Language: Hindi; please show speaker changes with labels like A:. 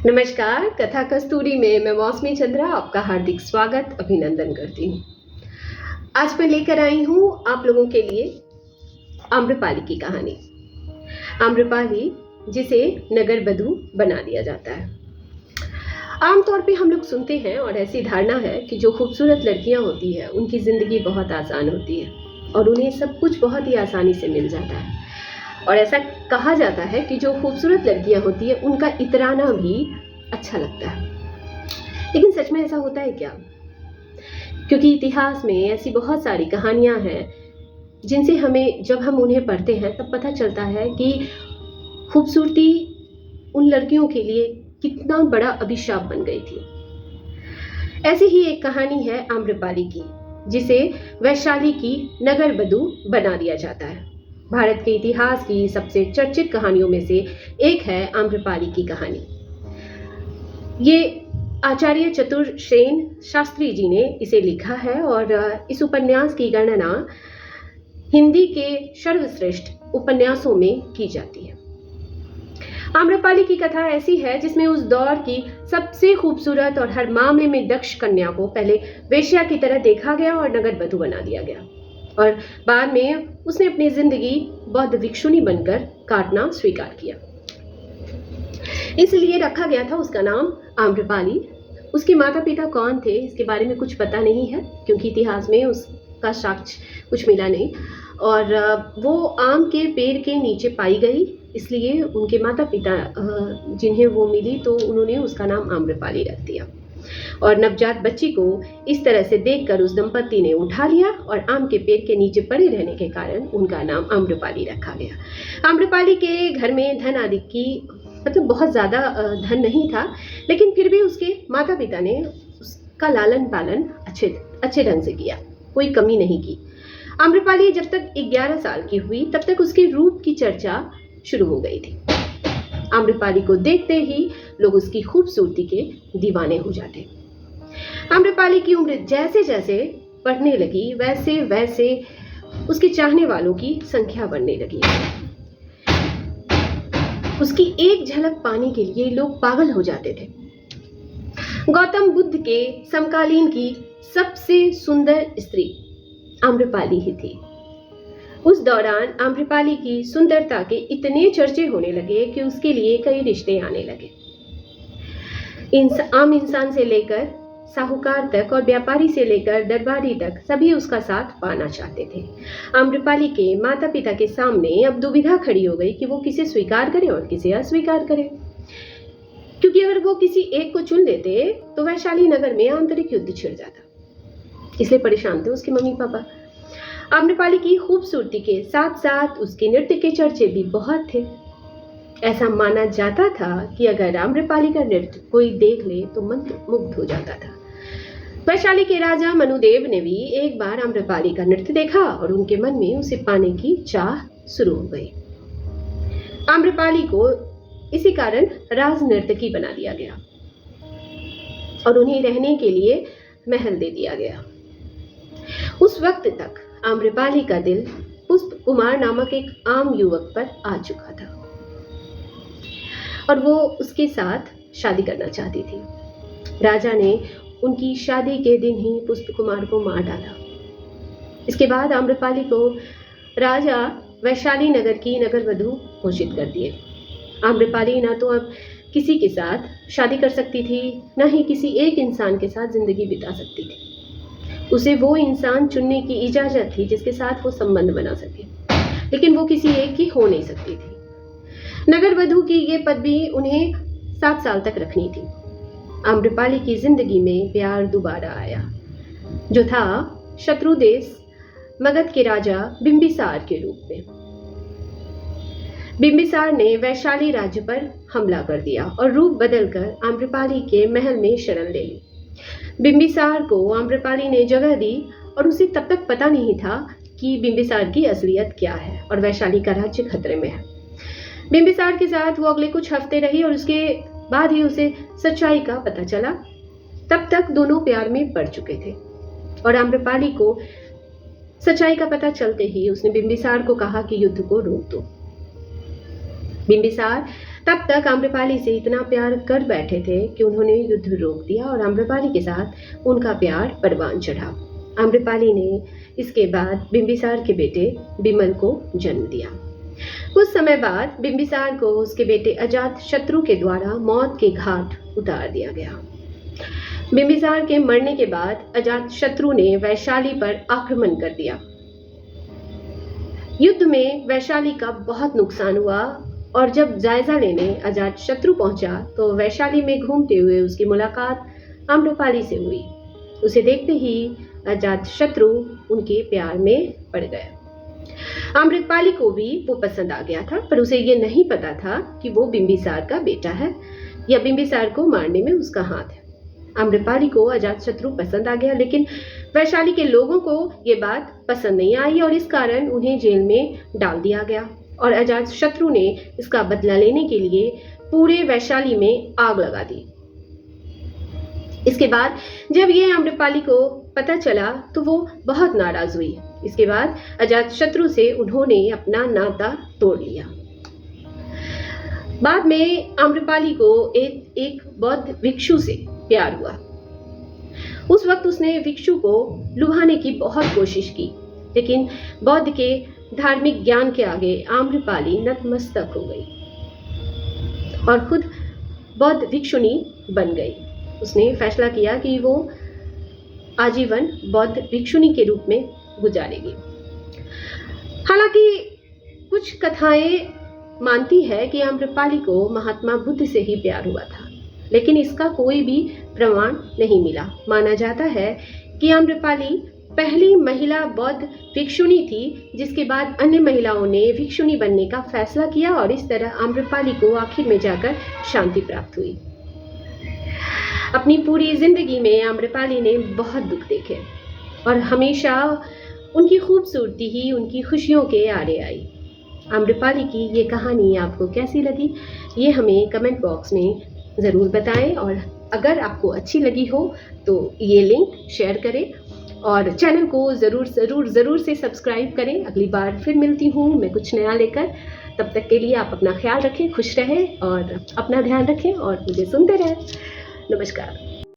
A: नमस्कार। कथा कस्तूरी में मैं मौसमी चंद्रा आपका हार्दिक स्वागत अभिनंदन करती हूँ। आज मैं लेकर आई हूँ आप लोगों के लिए आम्रपाली की कहानी। आम्रपाली जिसे नगर वधू बना दिया जाता है। आमतौर पे हम लोग सुनते हैं और ऐसी धारणा है कि जो खूबसूरत लड़कियां होती है उनकी जिंदगी बहुत आसान होती है और उन्हें सब कुछ बहुत ही आसानी से मिल जाता है। और ऐसा कहा जाता है कि जो खूबसूरत लड़कियां होती है उनका इतराना भी अच्छा लगता है। लेकिन सच में ऐसा होता है क्या? क्योंकि इतिहास में ऐसी बहुत सारी कहानियां हैं जिनसे हमें जब हम उन्हें पढ़ते हैं तब पता चलता है कि खूबसूरती उन लड़कियों के लिए कितना बड़ा अभिशाप बन गई थी। ऐसी ही एक कहानी है आम्रपाली की, जिसे वैशाली की नगर वधू बना दिया जाता है। भारत के इतिहास की सबसे चर्चित कहानियों में से एक है आम्रपाली की कहानी। ये आचार्य चतुर्सेन शास्त्री जी ने इसे लिखा है और इस उपन्यास की गणना हिंदी के सर्वश्रेष्ठ उपन्यासों में की जाती है। आम्रपाली की कथा ऐसी है जिसमें उस दौर की सबसे खूबसूरत और हर मामले में दक्ष कन्या को पहले वेश्या की तरह देखा गया और नगर वधू बना दिया गया और बाद में उसने अपनी जिंदगी बौद्ध भिक्षुणी बनकर काटना स्वीकार किया। इसलिए रखा गया था उसका नाम आम्रपाली। उसके माता पिता कौन थे इसके बारे में कुछ पता नहीं है, क्योंकि इतिहास में उसका साक्ष्य कुछ मिला नहीं। और वो आम के पेड़ के नीचे पाई गई, इसलिए उनके माता पिता जिन्हें वो मिली तो उन्होंने उसका नाम आम्रपाली रख दिया। और नवजात बच्ची को इस तरह से देखकर उस दंपति ने उठा लिया और आम के पेड़ के नीचे पड़े रहने के कारण उनका नाम आम्रपाली रखा गया। आम्रपाली के घर में धन आदि की बहुत ज़्यादा धन नहीं था, लेकिन फिर भी उसके माता पिता ने उसका लालन पालन अच्छे ढंग से किया, कोई कमी नहीं की। आम्रपाली जब तक 11 साल की हुई तब तक उसके रूप की चर्चा शुरू हो गई थी। आम्रपाली को देखते ही लोग उसकी खूबसूरती के दीवाने हो जाते। आम्रपाली की उम्र जैसे जैसे बढ़ने लगी वैसे वैसे उसके चाहने वालों की संख्या बढ़ने लगी। उसकी एक झलक पाने के लिए लोग पागल हो जाते थे। गौतम बुद्ध के समकालीन की सबसे सुंदर स्त्री आम्रपाली ही थी। उस दौरान आम्रपाली की सुंदरता के इतने चर्चे होने लगे कि उसके लिए कई रिश्ते आने लगे। आम इंसान से लेकर साहूकार तक और व्यापारी से लेकर दरबारी तक सभी उसका साथ पाना चाहते थे। आम्रपाली के माता पिता के सामने अब दुविधा खड़ी हो गई कि वो किसे स्वीकार करें और किसे अस्वीकार करें, क्योंकि अगर वो किसी एक को चुन लेते तो वैशाली नगर में आंतरिक युद्ध छिड़ जाता। इसलिए परेशान थे उसके मम्मी पापा। आम्रपाली की खूबसूरती के साथ साथ उसके नृत्य के चर्चे भी बहुत थे। ऐसा माना जाता था कि अगर आम्रपाली का नृत्य कोई देख ले तो मन मुग्ध हो जाता था। वैशाली के राजा मनुदेव ने भी एक बार आम्रपाली का नृत्य देखा और उनके मन में उसे पाने की चाह शुरू हो गई। आम्रपाली को इसी कारण राज नर्तकी बना दिया गया और उन्हें रहने के लिए महल दे दिया गया। उस वक्त तक आम्रपाली का दिल पुष्प कुमार नामक एक आम युवक पर आ चुका था और वो उसके साथ शादी करना चाहती थी। राजा ने उनकी शादी के दिन ही पुष्प कुमार को मार डाला। इसके बाद आम्रपाली को राजा वैशाली नगर की नगर वधू घोषित कर दिए। आम्रपाली ना तो अब किसी के साथ शादी कर सकती थी, ना ही किसी एक इंसान के साथ जिंदगी बिता सकती थी। उसे वो इंसान चुनने की इजाजत थी जिसके साथ वो संबंध बना सके, लेकिन वो किसी एक की हो नहीं सकती थी। नगर वधू की ये पदवी उन्हें 7 साल तक रखनी थी। आम्रपाली की जिंदगी में प्यार दोबारा आया, जो था शत्रु देश मगध के राजा बिंबिसार के रूप में। बिंबिसार ने वैशाली राज्य पर हमला कर दिया और रूप बदलकर आम्रपाली के महल में शरण ले ली। बिंबिसार को आम्रपाली ने जगह दी और उसे तब तक पता नहीं था कि बिंबिसार की असलियत क्या है और वैशाली का राज्य खतरे में है। बिंबिसार के साथ वो अगले कुछ हफ्ते रही और उसके बाद ही उसे सच्चाई का पता चला। तब तक दोनों प्यार में पड़ चुके थे और आम्रपाली को सच्चाई का पता चलते ही उसने बिंबिसार को कहा कि युद्ध को रोक दो। बिंबिसार तब तक आम्रपाली से इतना प्यार कर बैठे थे कि उन्होंने युद्ध रोक दिया और आम्रपाली के साथ उनका प्यार परवान चढ़ा। आम्रपाली ने इसके बाद बिंबिसार के बेटे बिमल को जन्म दिया। कुछ समय बाद बिंबिसार को उसके बेटे अजातशत्रु के द्वारा मौत के घाट उतार दिया गया। बिंबिसार के मरने के बाद अजातशत्रु ने वैशाली पर आक्रमण कर दिया। युद्ध में वैशाली का बहुत नुकसान हुआ और जब जायजा लेने अजातशत्रु पहुंचा तो वैशाली में घूमते हुए उसकी मुलाकात आम्रपाली से हुई। उसे देखते ही अजातशत्रु उनके प्यार में पड़ गया। आम्रपाली को भी वो पसंद आ गया था, पर उसे ये नहीं पता था कि वो बिंबिसार का बेटा है या बिंबिसार को मारने में उसका हाथ है। आम्रपाली को अजातशत्रु पसंद आ गया, लेकिन वैशाली के लोगों को ये बात पसंद नहीं आई और इस कारण उन्हें जेल में डाल दिया गया और अजातशत्रु ने इसका बदला लेने के लिए पूरे वैशाली में आग लगा दी। इसके बाद जब ये आम्रपाली को पता चला तो वो बहुत नाराज हुई। इसके बाद अजातशत्रु से उन्होंने अपना नाता तोड़ लिया। बाद में आम्रपाली को एक बौद्ध भिक्षु से प्यार हुआ। उस वक्त उसने भिक्षु को लुभाने की बहुत कोशिश की, लेकिन बौद्ध के धार्मिक ज्ञान के आगे आम्रपाली नतमस्तक हो गई और खुद बौद्ध भिक्षुनी बन गई। उसने फैसला किया कि वो आजीवन बौद्ध भिक्षुनी के रूप में गुजारेगी। हालांकि कुछ कथाएं मानती है कि आम्रपाली को महात्मा बुद्ध से ही प्यार हुआ था, लेकिन इसका कोई भी प्रमाण नहीं मिला। माना जाता है कि आम्रपाली पहली महिला बौद्ध भिक्षुनी थी, जिसके बाद अन्य महिलाओं ने भिक्षुनी बनने का फैसला किया और इस तरह आम्रपाली को आखिर में जाकर शांति प्राप्त हुई। अपनी पूरी जिंदगी में आम्रपाली ने बहुत दुख देखे और हमेशा उनकी खूबसूरती ही उनकी खुशियों के आड़े आई। आम्रपाली की ये कहानी आपको कैसी लगी, ये हमें कमेंट बॉक्स में ज़रूर बताएं और अगर आपको अच्छी लगी हो तो ये लिंक शेयर करें और चैनल को ज़रूर से सब्सक्राइब करें। अगली बार फिर मिलती हूँ मैं कुछ नया लेकर। तब तक के लिए आप अपना ख्याल रखें, खुश रहें और अपना ध्यान रखें और मुझे सुनते रहें। नमस्कार।